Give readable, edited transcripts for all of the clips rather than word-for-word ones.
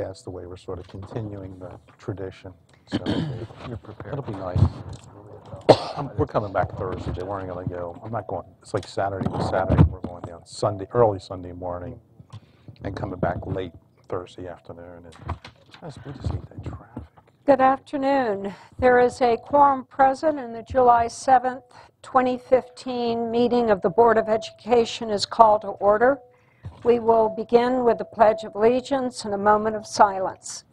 passed away, we're sort of continuing the tradition. So You're prepared. it'll be nice. We're coming back Thursday. They weren't going to go. I'm not going. It's like Saturday to Saturday. We're going down early Sunday morning, and coming back late Thursday afternoon. And it's good to see that traffic. Good afternoon. There is a quorum present, and the July 7th, 2015 meeting of the Board of Education is called to order. We will begin with the Pledge of Allegiance and a moment of silence.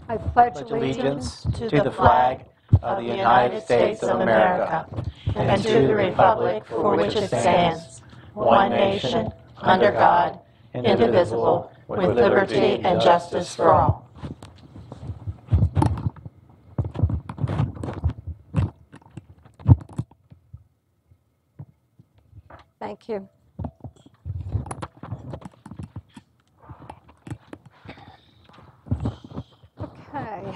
I pledge allegiance to the flag of the United States of America and to the republic for which it stands, one nation, under God, indivisible, with liberty and justice for all. Thank you. Okay,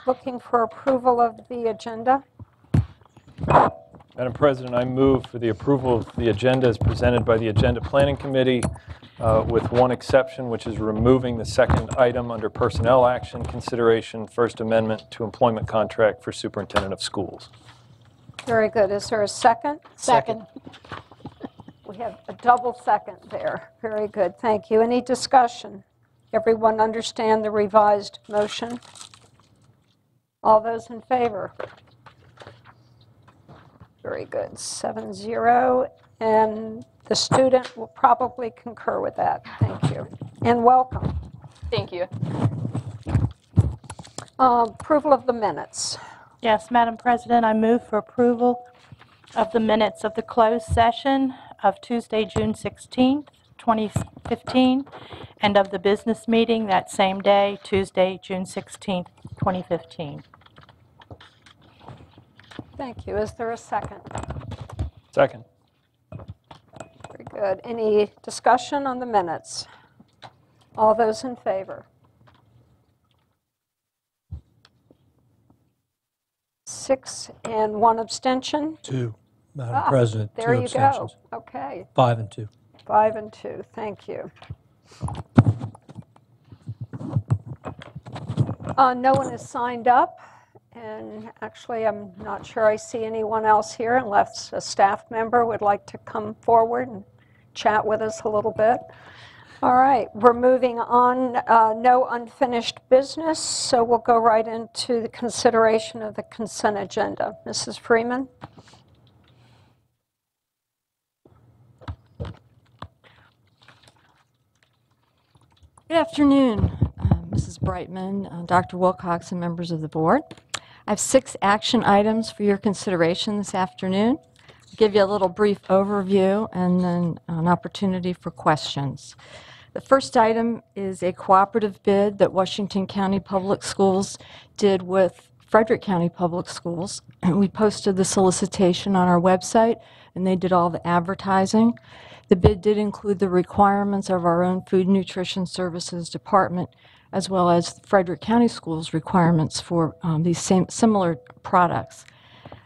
looking for approval of the agenda. Madam President, I move for the approval of the agenda as presented by the Agenda Planning Committee, with one exception, which is removing the second item under personnel action consideration, First Amendment to employment contract for superintendent of schools. Very good. Is there a second? Second. We have a double second there. Very good. Thank you. Any discussion? Everyone understand the revised motion? All those in favor? Very good. 7-0. And the student will probably concur with that. Thank you. And welcome. Thank you. Approval of the minutes. Yes, Madam President, I move for approval of the minutes of the closed session of Tuesday, June 16th, 2015, and of the business meeting that same day, Tuesday, June 16th, 2015. Thank you. Is there a second? Second. Very good. Any discussion on the minutes? All those in favor? 6 and 1 abstention. 2, Madam President. There 2 you abstentions. go. Okay. 5 and 2. 5 and 2. Thank you. No one has signed up, and actually I'm not sure I see anyone else here unless a staff member would like to come forward and chat with us a little bit. All right, we're moving on. No unfinished business, so we'll go right into the consideration of the consent agenda. Mrs. Freeman? Good afternoon, Mrs. Brightman, Dr. Wilcox, and members of the board. I have 6 action items for your consideration this afternoon. I'll give you a little brief overview and then an opportunity for questions. The first item is a cooperative bid that Washington County Public Schools did with Frederick County Public Schools. We posted the solicitation on our website, and they did all the advertising. The bid did include the requirements of our own Food and Nutrition Services Department, as well as Frederick County Schools requirements for these similar products.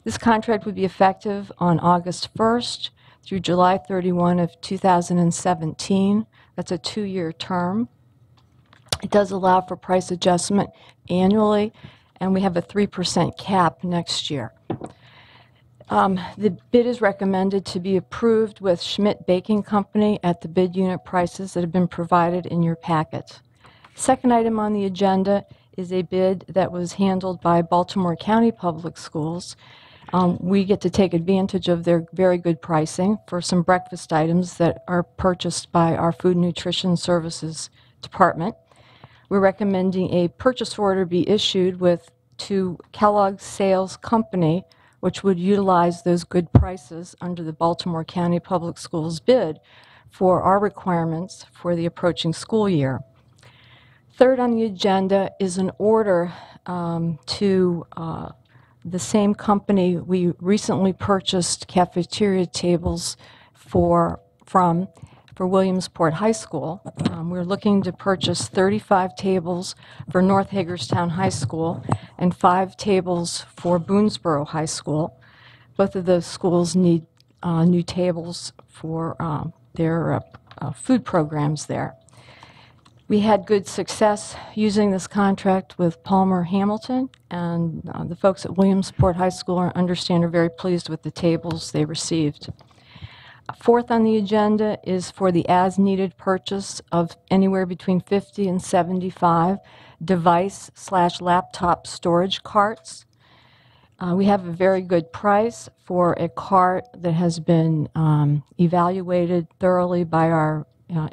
This contract would be effective on August 1st through July 31 of 2017. That's a 2-year term. It does allow for price adjustment annually, and we have a 3% cap next year. The bid is recommended to be approved with Schmidt Baking Company at the bid unit prices that have been provided in your packet. Second item on the agenda is a bid that was handled by Baltimore County Public Schools. We get to take advantage of their very good pricing for some breakfast items that are purchased by our Food and Nutrition Services Department. We're recommending a purchase order be issued to Kellogg's Sales Company, which would utilize those good prices under the Baltimore County Public Schools bid for our requirements for the approaching school year. Third on the agenda is an order to the same company we recently purchased cafeteria tables from Williamsport High School. We're looking to purchase 35 tables for North Hagerstown High School and 5 tables for Boonesboro High School. Both of those schools need new tables for their food programs there. We had good success using this contract with Palmer Hamilton, and the folks at Williamsport High School are very pleased with the tables they received. Fourth on the agenda is for the as-needed purchase of anywhere between 50 and 75 device/laptop storage carts. We have a very good price for a cart that has been evaluated thoroughly by our our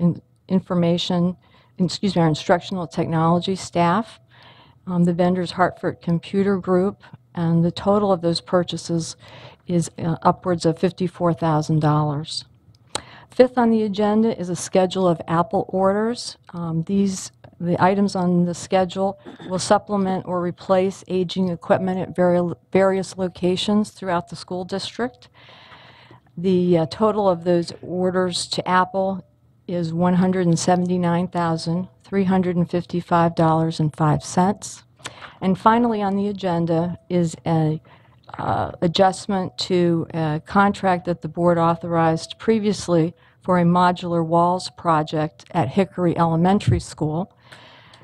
instructional technology staff. The vendor's Hartford Computer Group, and the total of those purchases is upwards of $54,000. Fifth on the agenda is a schedule of Apple orders. The items on the schedule will supplement or replace aging equipment at various locations throughout the school district. The total of those orders to Apple is $179,355.05. And finally on the agenda is an adjustment to a contract that the board authorized previously for a modular walls project at Hickory Elementary School.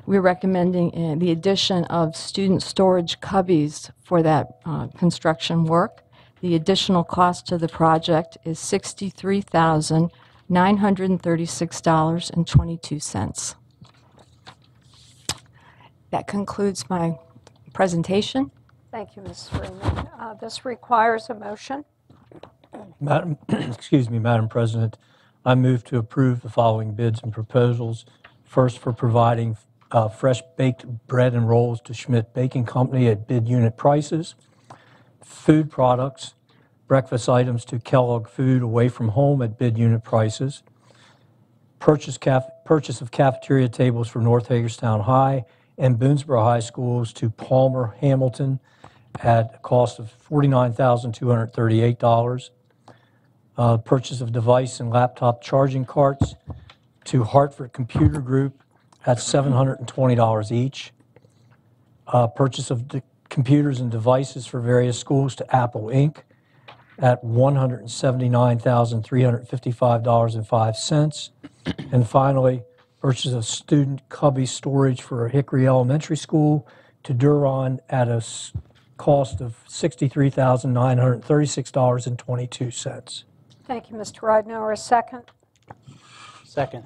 We're recommending the addition of student storage cubbies for that construction work. The additional cost to the project is $63,936.22. That concludes my presentation. Thank you, Ms. Freeman. This requires a motion. Madam President, I move to approve the following bids and proposals. First, for providing fresh baked bread and rolls to Schmidt Baking Company at bid unit prices. Food products, breakfast items to Kellogg Food away from home at bid unit prices. Purchase of cafeteria tables for North Hagerstown High and Boonesboro High Schools to Palmer Hamilton at a cost of $49,238. Purchase of device and laptop charging carts to Hartford Computer Group at $720 each. Purchase of computers and devices for various schools to Apple Inc. at $179,355.05. And finally, purchase of student cubby storage for Hickory Elementary School to Duron at a cost of $63,936.22. Thank you, Mr. Ridenhour. A second? Second.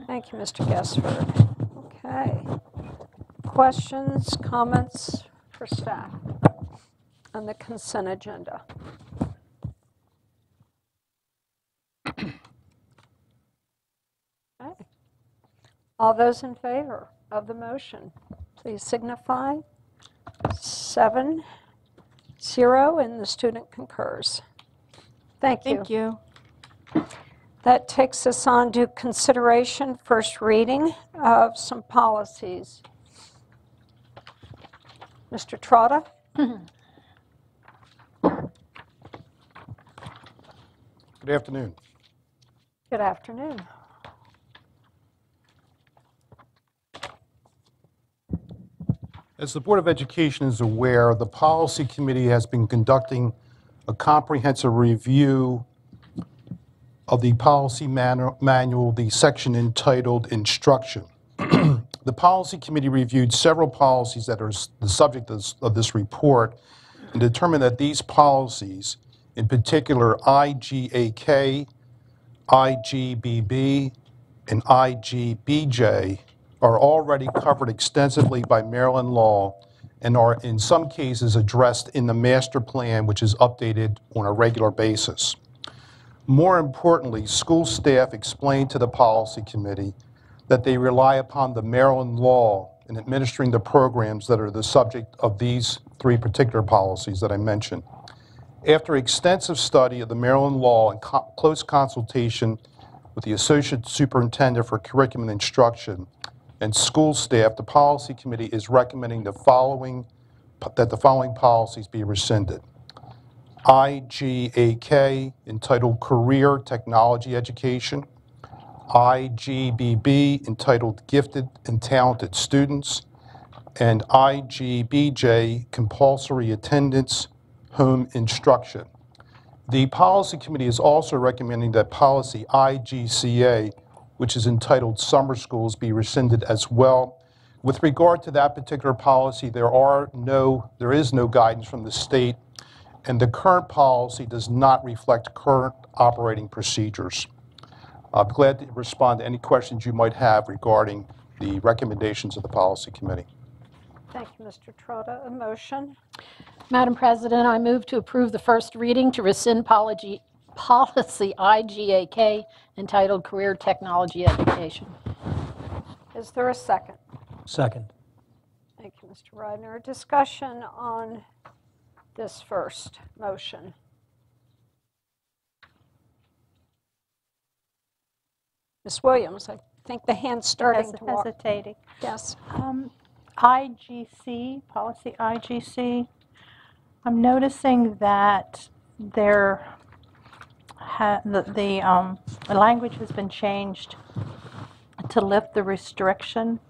Thank you, Mr. Guessford. Okay. Questions, comments for staff on the consent agenda? Okay. All those in favor of the motion, please signify. 7-0, and the student concurs. Thank you. Thank you. That takes us on to consideration, first reading of some policies. Mr. Trotta? Good afternoon. Good afternoon. As the Board of Education is aware, the Policy Committee has been conducting a comprehensive review of the policy manual, the section entitled Instruction. The Policy Committee reviewed several policies that are the subject of this report and determined that these policies, in particular IGAK, IGBB, and IGBJ, are already covered extensively by Maryland law and are in some cases addressed in the master plan, which is updated on a regular basis. More importantly, school staff explained to the Policy Committee that they rely upon the Maryland law in administering the programs that are the subject of these three particular policies that I mentioned. After extensive study of the Maryland law and close consultation with the Associate Superintendent for Curriculum and Instruction and school staff, the Policy Committee is recommending that the following policies be rescinded. IGAK, entitled Career Technology Education. IGBB, entitled Gifted and Talented Students. And IGBJ, Compulsory Attendance Home Instruction. The policy committee is also recommending that policy IGCA, which is entitled Summer Schools, be rescinded as well. With regard to that particular policy, there is no guidance from the state, and the current policy does not reflect current operating procedures. I'll be glad to respond to any questions you might have regarding the recommendations of the policy committee. Thank you, Mr. Trotta. A motion? Madam President, I move to approve the first reading to rescind policy IGAK entitled Career Technology Education. Is there a second? Second. Thank you, Mr. Reidner. Discussion on this first motion. Ms. Williams, I think the hand's starting to walk. Hesitating. Yes. IGC, policy IGC, I'm noticing that the language has been changed to lift the restriction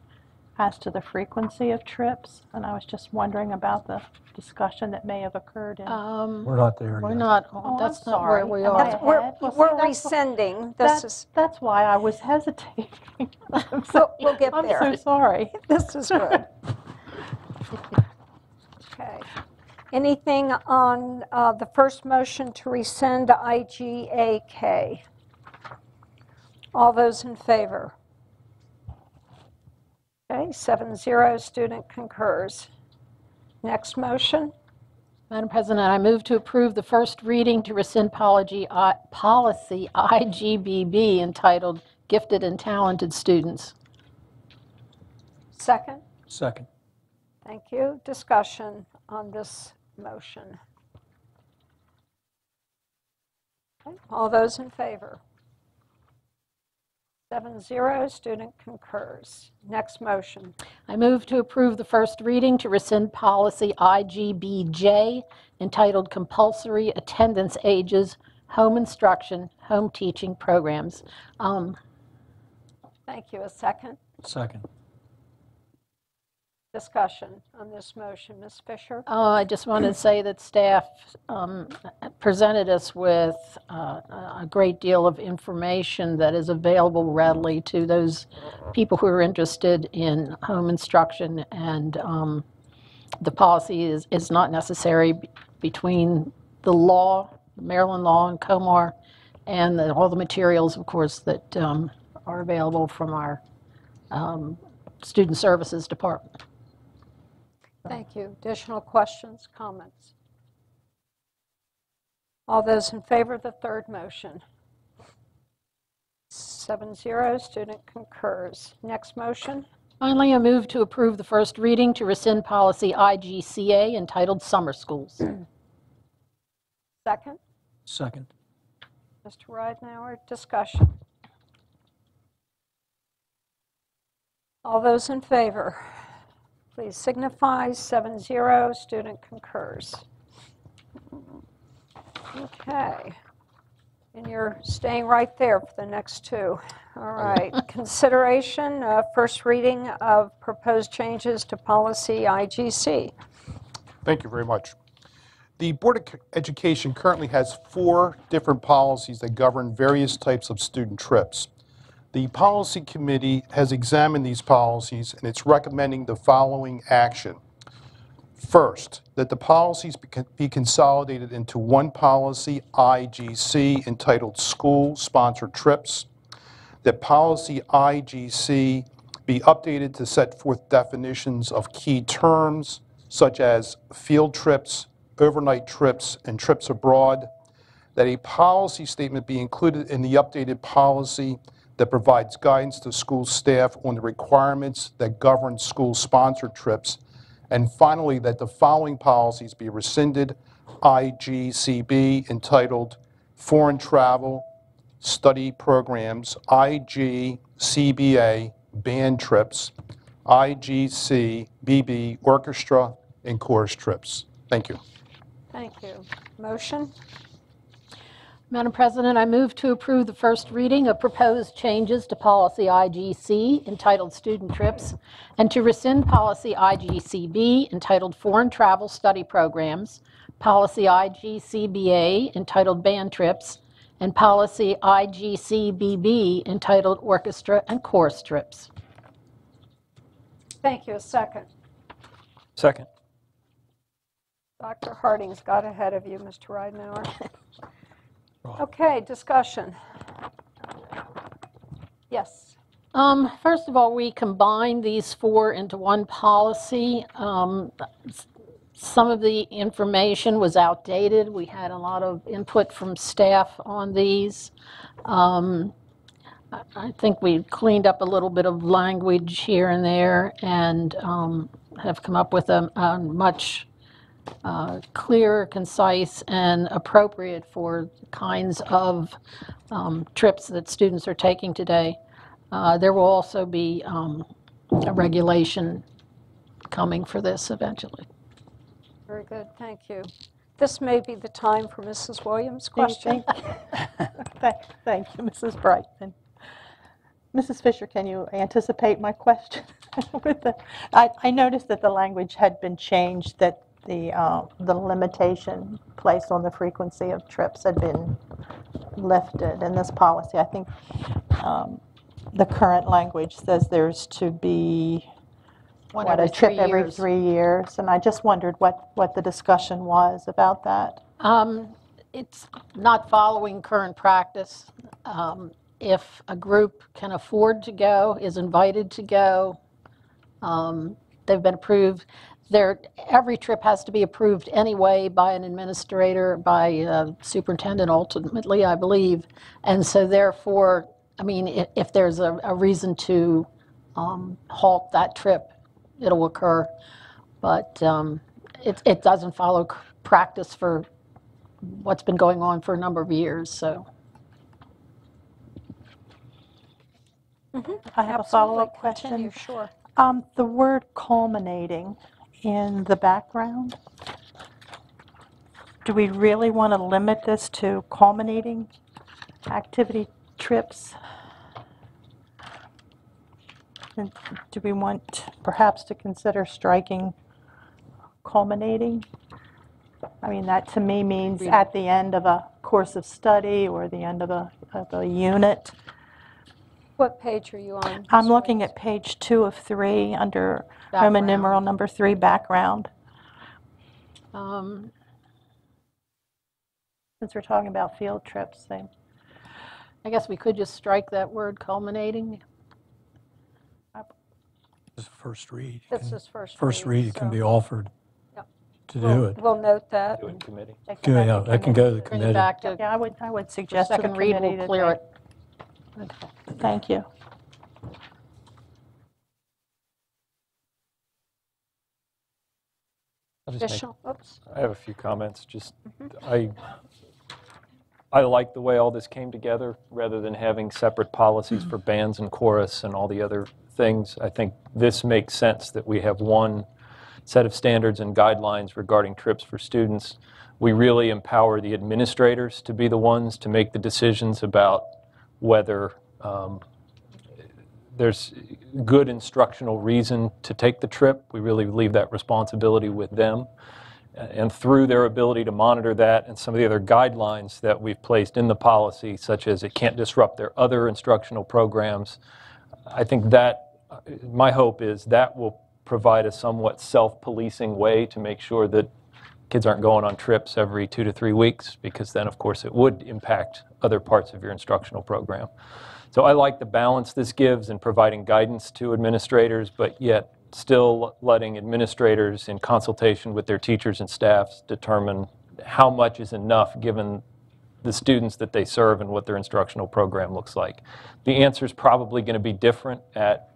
as to the frequency of trips, and I was just wondering about the discussion that may have occurred in. We're not there We're yet. not, Oh, that's I'm not where sorry. we Am I are. ahead? Well, see, We're that's rescinding. That's why I was hesitating. We'll get I'm there. so sorry. This is good. Okay. Anything on the first motion to rescind IGAK? All those in favor? Okay, 7-0, student concurs. Next motion? Madam President, I move to approve the first reading to rescind policy IGBB entitled Gifted and Talented Students. Second? Second. Thank you. Discussion on this motion. Okay. All those in favor? 7-0, student concurs. Next motion. I move to approve the first reading to rescind policy IGBJ entitled Compulsory Attendance Ages, Home Instruction, Home Teaching Programs. Thank you. A second? Second. Discussion on this motion. Ms. Fisher? I just want to say that staff presented us with a great deal of information that is available readily to those people who are interested in home instruction, and the policy is not necessary between the law, Maryland law and COMAR, and all the materials, of course, that are available from our Student Services Department. Thank you. Additional questions, comments? All those in favor of the third motion? 7-0, student concurs. Next motion? Finally, I move to approve the first reading to rescind policy IGCA entitled Summer Schools. Second? Second. Mr. Ridenhour, discussion. All those in favor? Please signify. 7-0, student concurs. Okay. And you're staying right there for the next two. All right. Consideration, first reading of proposed changes to policy IGC. Thank you very much. The Board of Education currently has 4 different policies that govern various types of student trips. The policy committee has examined these policies, and it's recommending the following action. First, that the policies be consolidated into one policy, IGC, entitled School-Sponsored Trips. That policy IGC be updated to set forth definitions of key terms, such as field trips, overnight trips, and trips abroad. That a policy statement be included in the updated policy that provides guidance to school staff on the requirements that govern school-sponsored trips. And finally, that the following policies be rescinded: IGCB, entitled Foreign Travel Study Programs; IGCBA, Band Trips; IGCBB, Orchestra and Chorus Trips. Thank you. Thank you. Motion? Madam President, I move to approve the first reading of proposed changes to policy IGC entitled Student Trips, and to rescind policy IGCB entitled Foreign Travel Study Programs, policy IGCBA entitled band trips, and policy IGCBB entitled orchestra and chorus trips. Thank you. A second. Second. Dr. Harding's got ahead of you, Mr. Ridenhour. Okay, discussion. Yes. First of all, we combined these four into one policy. Some of the information was outdated. We had a lot of input from staff on these. I think we cleaned up a little bit of language here and there and have come up with a much clear, concise, and appropriate for kinds of trips that students are taking today. There will also be a regulation coming for this eventually. Very good. Thank you. This may be the time for Mrs. Williams' question. Thank you, Mrs. Brightman. Mrs. Fisher, can you anticipate my question? I noticed that the language had been changed, that the limitation placed on the frequency of trips had been lifted in this policy. I think the current language says there's to be a trip every 3 years, and I just wondered what the discussion was about that. It's not following current practice. If a group can afford to go, is invited to go, they've been approved. Every trip has to be approved anyway by an administrator, by a superintendent ultimately, I believe. And so therefore, I mean, if there's a reason to halt that trip, it'll occur. But it doesn't follow practice for what's been going on for a number of years, so. I have a follow-up question. Continue, sure. The word culminating in the background, do we really want to limit this to culminating activity trips? And do we want perhaps to consider striking culminating? I mean, that to me means at the end of a course of study or the end of a unit. What page are you on? I'm looking at page 2 of 3 under Roman numeral number 3, background. Um, Since we're talking about field trips, I guess we could just strike that word culminating. This is first read. This is First read, it can so be offered Yep. to do it. We'll note that. Do it in committee. Yeah, that can go to the Bring it committee. back to yeah, I would for suggest to the second read, committee we'll that clear they- it. Okay. Thank you. I'll just make Official, oops. I have a few comments. Just I like the way all this came together rather than having separate policies for bands and chorus and all the other things. I think this makes sense that we have one set of standards and guidelines regarding trips for students. We really empower the administrators to be the ones to make the decisions about whether there's good instructional reason to take the trip. We really leave that responsibility with them. And through their ability to monitor that and some of the other guidelines that we've placed in the policy, such as it can't disrupt their other instructional programs, I think that, my hope is that will provide a somewhat self-policing way to make sure that kids aren't going on trips every 2 to 3 weeks, because then, of course, it would impact other parts of your instructional program. So I like the balance this gives in providing guidance to administrators, but yet still letting administrators, in consultation with their teachers and staffs, determine how much is enough given the students that they serve and what their instructional program looks like. The answer is probably going to be different at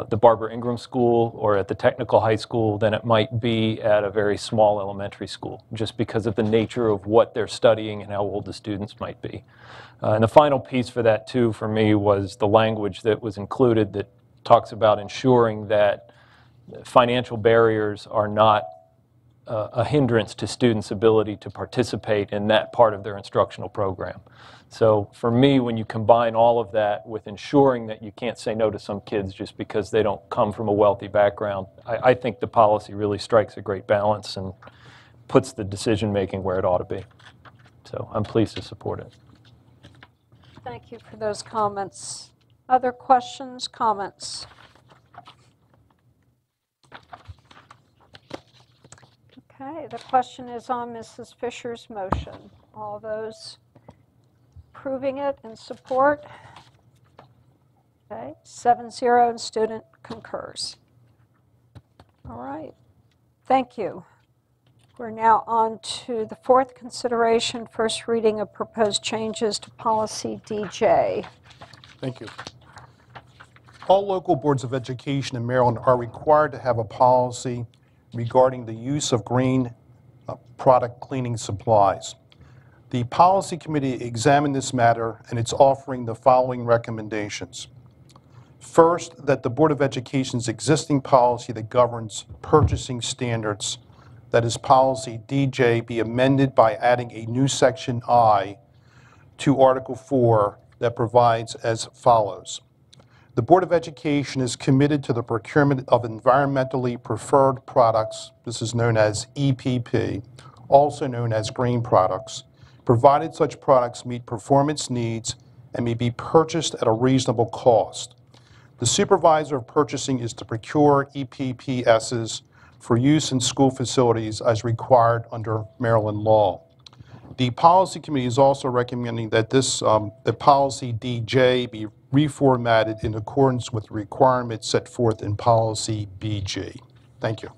the Barbara Ingram School or at the technical high school than it might be at a very small elementary school, just because of the nature of what they're studying and how old the students might be. And the final piece for that, too, for me, was the language that was included that talks about ensuring that financial barriers are not a hindrance to students' ability to participate in that part of their instructional program. So for me, when you combine all of that with ensuring that you can't say no to some kids just because they don't come from a wealthy background, I think the policy really strikes a great balance and puts the decision-making where it ought to be. So I'm pleased to support it. Thank you for those comments. Other questions, comments? Okay, the question is on Mrs. Fisher's motion. All those approving it in support? Okay, 7-0 and student concurs. All right, thank you. We're now on to the fourth consideration, first reading of proposed changes to policy DJ. Thank you. All local boards of education in Maryland are required to have a policy regarding the use of green product cleaning supplies. The policy committee examined this matter and it's offering the following recommendations. First, that the Board of Education's existing policy that governs purchasing standards, that is policy DJ, be amended by adding a new section I to Article 4 that provides as follows. The Board of Education is committed to the procurement of environmentally preferred products, this is known as EPP, also known as green products, provided such products meet performance needs and may be purchased at a reasonable cost. The supervisor of purchasing is to procure EPPSs for use in school facilities as required under Maryland law. The policy committee is also recommending that the policy DJ be reformatted in accordance with requirements set forth in policy BG. Thank you.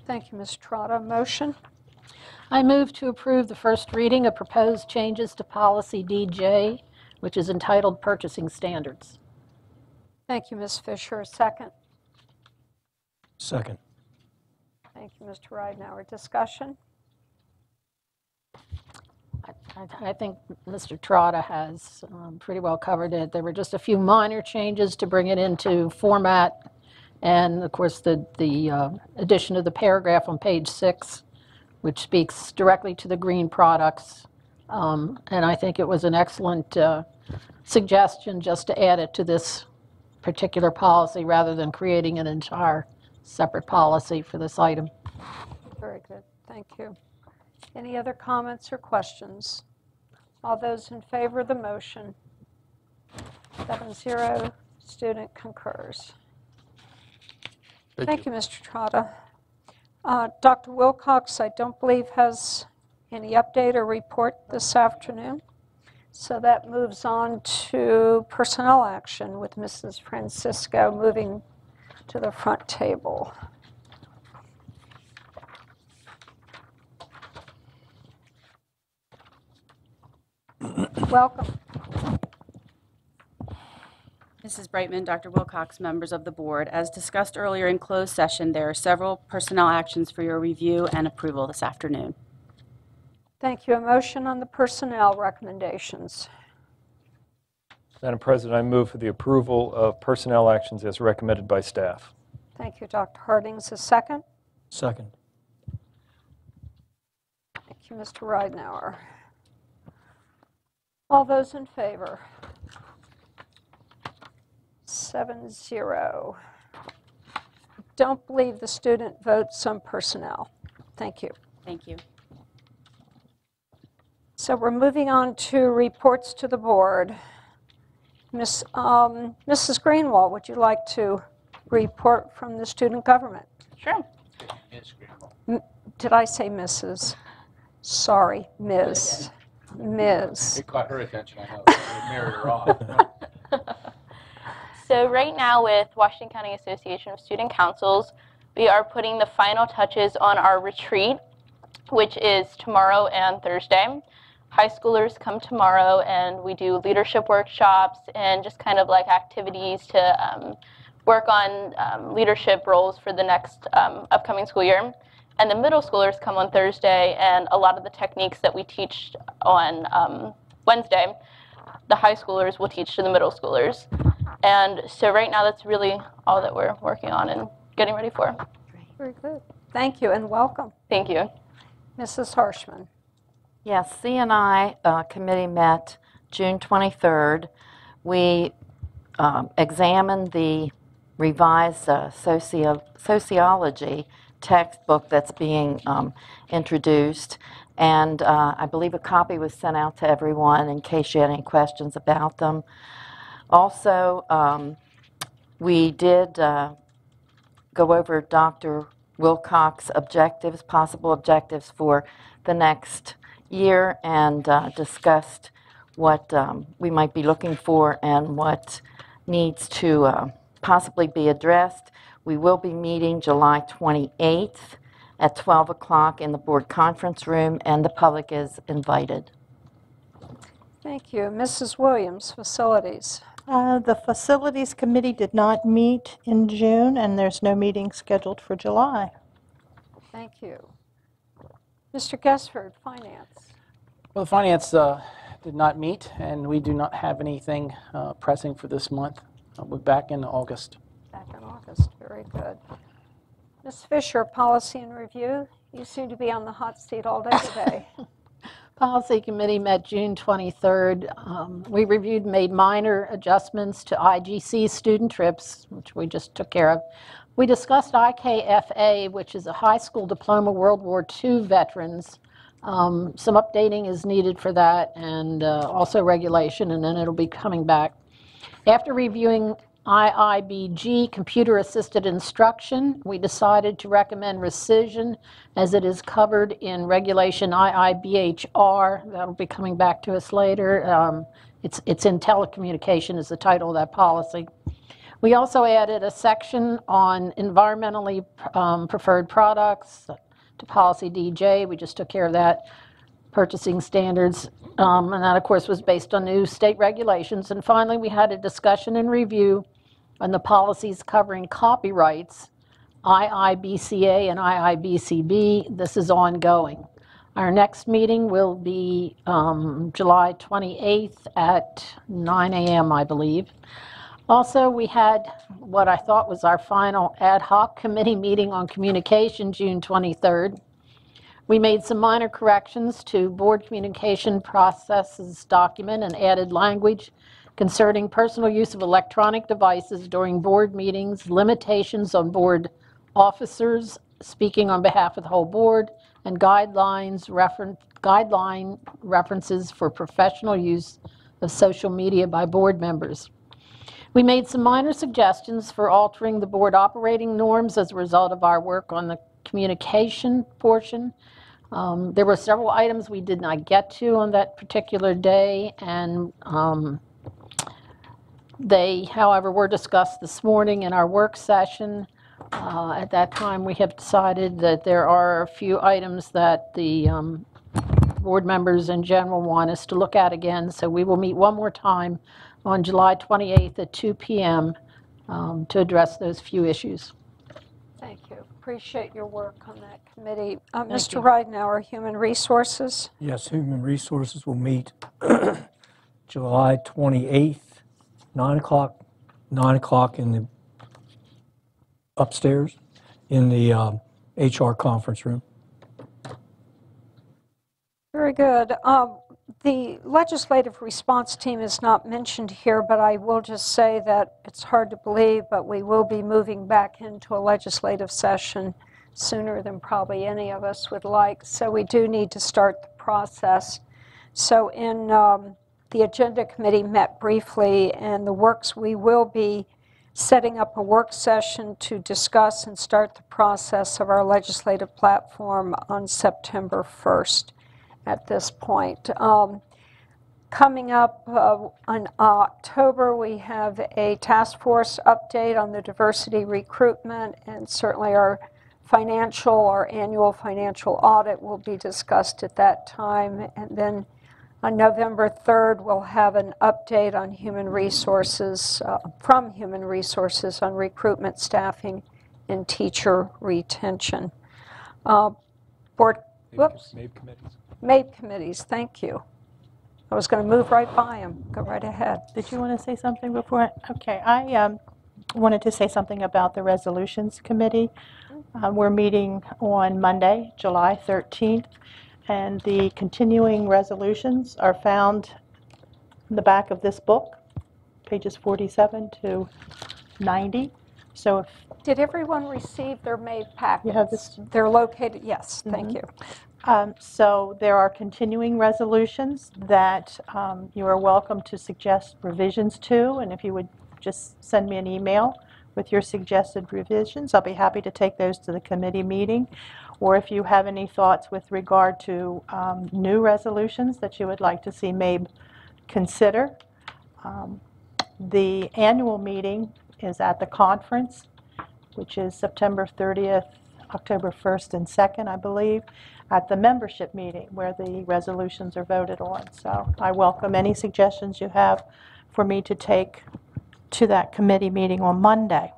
Thank you, Ms. Trotta. Motion? I move to approve the first reading of proposed changes to policy DJ, which is entitled Purchasing Standards. Thank you, Ms. Fisher. Second? Second. Thank you, Mr. Ridenhour. Discussion? I think Mr. Trotta has pretty well covered it. There were just a few minor changes to bring it into format, and of course the addition of the paragraph on page 6, which speaks directly to the green products. And I think it was an excellent suggestion just to add it to this particular policy rather than creating an entire separate policy for this item. Very good. Thank you. Any other comments or questions? All those in favor of the motion? 7-0. Student concurs. Thank you, Mr. Trotta. Dr. Wilcox, I don't believe has any update or report this afternoon. So that moves on to personnel action with Mrs. Francisco moving to the front table. Welcome. Mrs. Brightman, Dr. Wilcox, members of the board. As discussed earlier in closed session, there are several personnel actions for your review and approval this afternoon. Thank you. A motion on the personnel recommendations. Madam President, I move for the approval of personnel actions as recommended by staff. Thank you, Dr. Hardings. A second? Second. Thank you, Mr. Ridenhour. All those in favor? 7-0. Don't believe the student votes on personnel. Thank you. Thank you. So we're moving on to reports to the board. Mrs. Greenwald, would you like to report from the student government? Sure. Did I say Mrs.? Sorry, Ms. Ms. It caught her attention, I know. It married her off. So right now with Washington County Association of Student Councils, we are putting the final touches on our retreat, which is tomorrow and Thursday. High schoolers come tomorrow and we do leadership workshops and just kind of like activities to work on leadership roles for the next upcoming school year. And the middle schoolers come on Thursday, and a lot of the techniques that we teach on Wednesday, the high schoolers will teach to the middle schoolers. And so right now that's really all that we're working on and getting ready for. Very good. Thank you and welcome. Thank you. Mrs. Harshman. Yes, C&I committee met June 23rd. We examined the revised sociology textbook that's being introduced. And I believe a copy was sent out to everyone in case you had any questions about them. Also, we did go over Dr. Wilcox's objectives, possible objectives for the next year, and discussed what we might be looking for and what needs to possibly be addressed. We will be meeting July 28th at 12 o'clock in the board conference room, and the public is invited. Thank you. Mrs. Williams, Facilities. The Facilities Committee did not meet in June, and there's no meeting scheduled for July. Thank you. Mr. Gesford, Finance. Well, the Finance did not meet, and we do not have anything pressing for this month. We're back in August. Back in August. Very good. Ms. Fisher, Policy and Review. You seem to be on the hot seat all day today. Policy Committee met June 23rd. We reviewed, made minor adjustments to IGC student trips, which we just took care of. We discussed IKFA, which is a high school diploma World War II veterans. Some updating is needed for that, and also regulation, and then it'll be coming back. After reviewing IIBG, Computer Assisted Instruction, we decided to recommend rescission as it is covered in Regulation IIBHR. That'll be coming back to us later. It's in telecommunication is the title of that policy. We also added a section on environmentally preferred products to Policy DJ. We just took care of that. Purchasing standards, and that, of course, was based on new state regulations. And finally, we had a discussion and review on the policies covering copyrights, IIBCA and IIBCB. This is ongoing. Our next meeting will be July 28th at 9 a.m., I believe. Also, we had what I thought was our final ad hoc committee meeting on communication, June 23rd. We made some minor corrections to board communication processes document and added language concerning personal use of electronic devices during board meetings, limitations on board officers speaking on behalf of the whole board, and guideline references for professional use of social media by board members. We made some minor suggestions for altering the board operating norms as a result of our work on the communication portion. There were several items we did not get to on that particular day, and they, however, were discussed this morning in our work session. At that time, we have decided that there are a few items that the board members in general want us to look at again, so we will meet one more time on July 28th at 2 p.m. To address those few issues. Thank you. Appreciate your work on that committee. Mr. Ridenhour, Human Resources. Yes, Human Resources will meet July 28th, 9 o'clock in the upstairs in the HR conference room. Very good. The legislative response team is not mentioned here, but I will just say that it's hard to believe, but we will be moving back into a legislative session sooner than probably any of us would like. So we do need to start the process. So in the Agenda Committee met briefly, and we will be setting up a work session to discuss and start the process of our legislative platform on September 1st. At this point. Coming up in October, we have a task force update on the diversity recruitment, and certainly our annual financial audit will be discussed at that time. And then on November 3rd, we'll have an update on human resources, from Human Resources on recruitment, staffing, and teacher retention. MABE committees. MABE committees, thank you. I was going to move right by them. Go right ahead. Did you want to say something before? Okay, I wanted to say something about the Resolutions Committee. We're meeting on Monday, July 13th, and the continuing resolutions are found in the back of this book, pages 47 to 90. So if Did everyone receive their May packets? You have this? They're located, yes, thank you. So there are continuing resolutions that you are welcome to suggest revisions to, and if you would just send me an email with your suggested revisions, I'll be happy to take those to the committee meeting. Or if you have any thoughts with regard to new resolutions that you would like to see MABE consider. The annual meeting is at the conference, which is September 30th, October 1st and 2nd, I believe, at the membership meeting where the resolutions are voted on. So I welcome any suggestions you have for me to take to that committee meeting on Monday.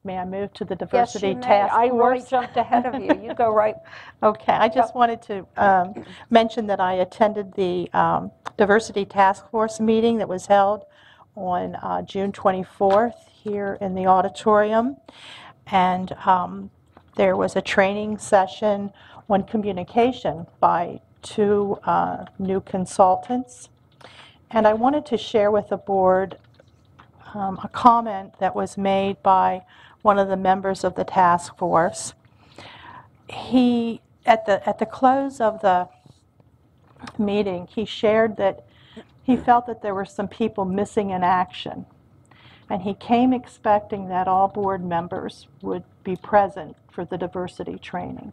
May I move to the Diversity Task Force? I really jumped ahead of you. You go right. Okay, I just wanted to mention that I attended the Diversity Task Force meeting that was held on June 24th here in the auditorium. And there was a training session on communication by two new consultants. And I wanted to share with the board a comment that was made by one of the members of the task force. He, at the close of the meeting, he shared that he felt that there were some people missing in action. And he came expecting that all board members would be present for the diversity training.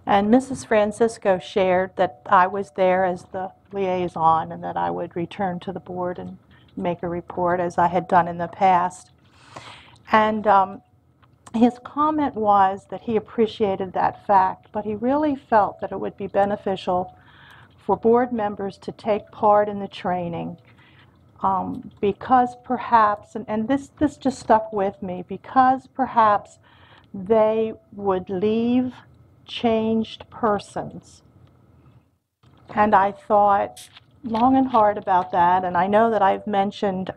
And Mrs. Francisco shared that I was there as the liaison and that I would return to the board and make a report as I had done in the past. And his comment was that he appreciated that fact, but he really felt that it would be beneficial for board members to take part in the training because perhaps, and this just stuck with me, because perhaps they would leave changed persons. And I thought long and hard about that, and I know that I've mentioned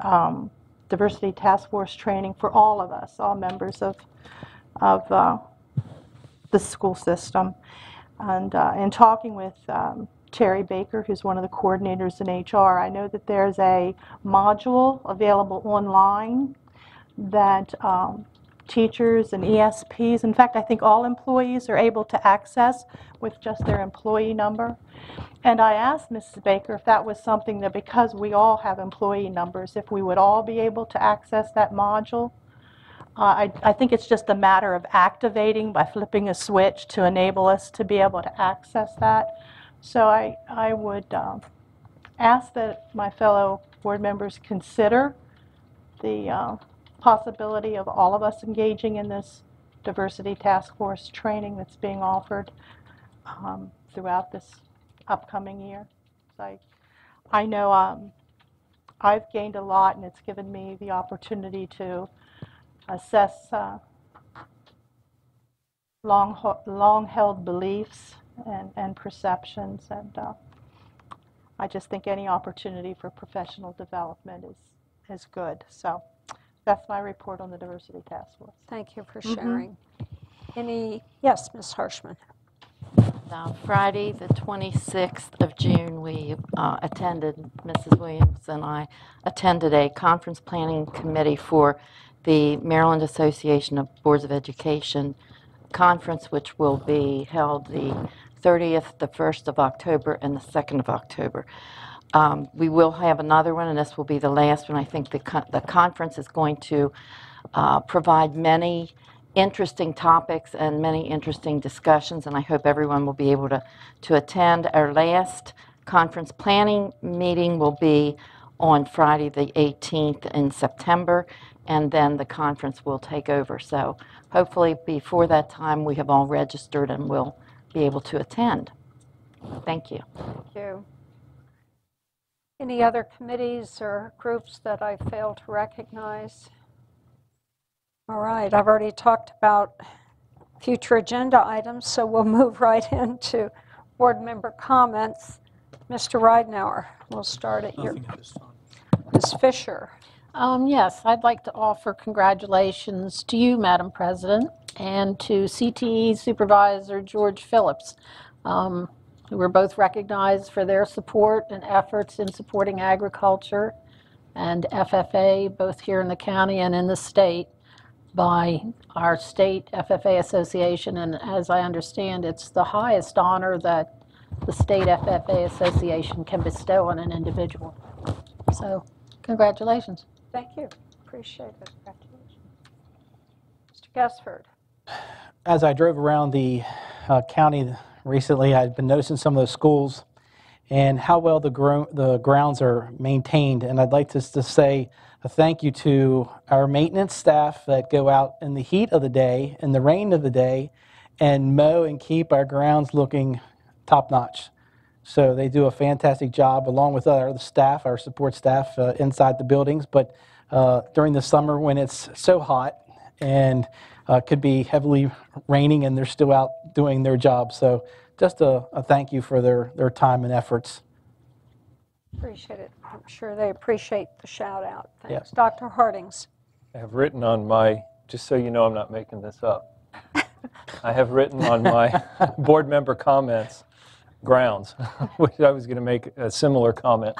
Diversity Task Force training for all of us, all members of the school system. And in talking with Terry Baker, who's one of the coordinators in HR, I know that there's a module available online that teachers and ESPs, in fact, I think all employees are able to access with just their employee number. And I asked Mrs. Baker if that was something that, because we all have employee numbers, if we would all be able to access that module. I think it's just a matter of activating by flipping a switch to enable us to be able to access that. So I would ask that my fellow board members consider the possibility of all of us engaging in this Diversity Task Force training that's being offered throughout this upcoming year. So I know I've gained a lot, and it's given me the opportunity to assess long-held beliefs and perceptions, and I just think any opportunity for professional development is good. So that's my report on the Diversity Task Force. Thank you for sharing. Yes, Ms. Harshman. Friday, the 26th of June, we attended, Mrs. Williams and I attended a conference planning committee for the Maryland Association of Boards of Education conference, which will be held the 30th, the 1st of October, and the 2nd of October. We will have another one, and this will be the last one. I think the conference is going to provide many interesting topics and many interesting discussions, and I hope everyone will be able to attend. Our last conference planning meeting will be on Friday the 18th in September, and then the conference will take over. So hopefully before that time we have all registered and will be able to attend. Thank you. Thank you. Any other committees or groups that I failed to recognize? All right, I've already talked about future agenda items, so we'll move right into board member comments. Mr. Ridenour, we'll start at your. Nothing at this time. Ms. Fisher. Yes, I'd like to offer congratulations to you, Madam President, and to CTE Supervisor George Phillips, who were both recognized for their support and efforts in supporting agriculture and FFA, both here in the county and in the state, by our state FFA association. And as I understand, it's the highest honor that the state FFA association can bestow on an individual. So, congratulations. Thank you. Appreciate it. Congratulations. Mr. Gassford. As I drove around the county recently, I've been noticing some of those schools and how well the grounds are maintained. And I'd like to say a thank you to our maintenance staff that go out in the heat of the day, in the rain of the day, and mow and keep our grounds looking top-notch. So they do a fantastic job, along with our staff, our support staff inside the buildings. But during the summer when it's so hot and could be heavily raining, and they're still out doing their job. So just a thank you for their time and efforts. Appreciate it. I'm sure they appreciate the shout out. Thanks. Yes. Dr. Hardings. I have written on my, just so you know I'm not making this up, I have written on my board member comments, grounds, which I was going to make a similar comment.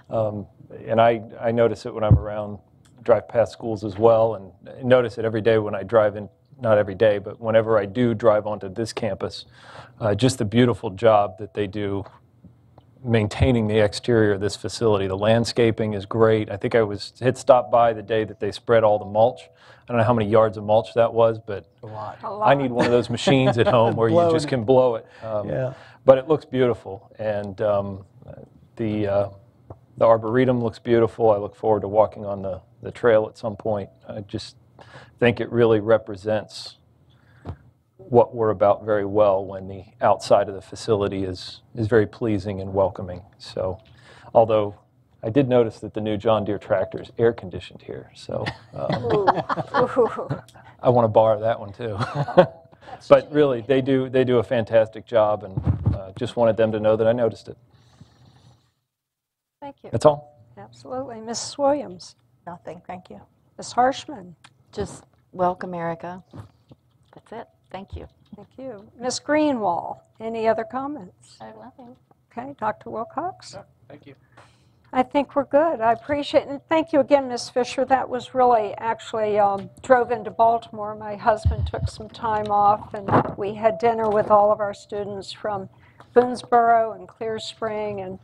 And I notice it when I'm around, drive past schools as well, and notice it every day when I drive in, not every day, but whenever I do drive onto this campus, just the beautiful job that they do maintaining the exterior of this facility. The landscaping is great. I think I had stopped by the day that they spread all the mulch. I don't know how many yards of mulch that was, but A lot. I need one of those machines at home where you just can blow it. Yeah. But it looks beautiful, and the arboretum looks beautiful. I look forward to walking on the trail at some point. I just think it really represents what we're about very well when the outside of the facility is very pleasing and welcoming. So, although I did notice that the new John Deere tractor is air conditioned here, so I want to borrow that one too. But really, they do a fantastic job, and just wanted them to know that I noticed it. Thank you. That's all. Absolutely. Mrs. Williams. Nothing, thank you. Ms. Harshman. Just welcome, Erica. That's it. Thank you. Thank you. Ms. Greenwald. Any other comments? I have nothing. Okay. Dr. Wilcox. No, thank you. I think we're good. I appreciate it. And thank you again, Ms. Fisher. That was really actually drove into Baltimore. My husband took some time off, and we had dinner with all of our students from Boonesboro and Clear Spring and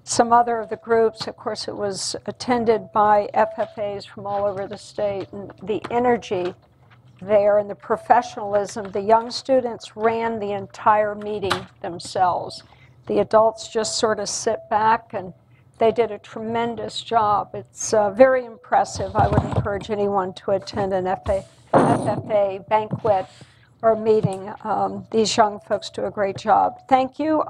some other of the groups. Of course, it was attended by FFAs from all over the state, and the energy there and the professionalism. The young students ran the entire meeting themselves. The adults just sort of sit back, and they did a tremendous job. It's very impressive. I would encourage anyone to attend an FFA banquet or meeting. These young folks do a great job. Thank you.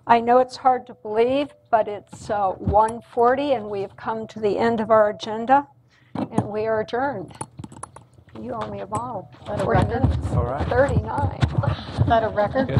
I know it's hard to believe, but it's 1:40, and we have come to the end of our agenda, and we are adjourned. You owe me a bottle. 40 minutes. All right. 39. Is that a record?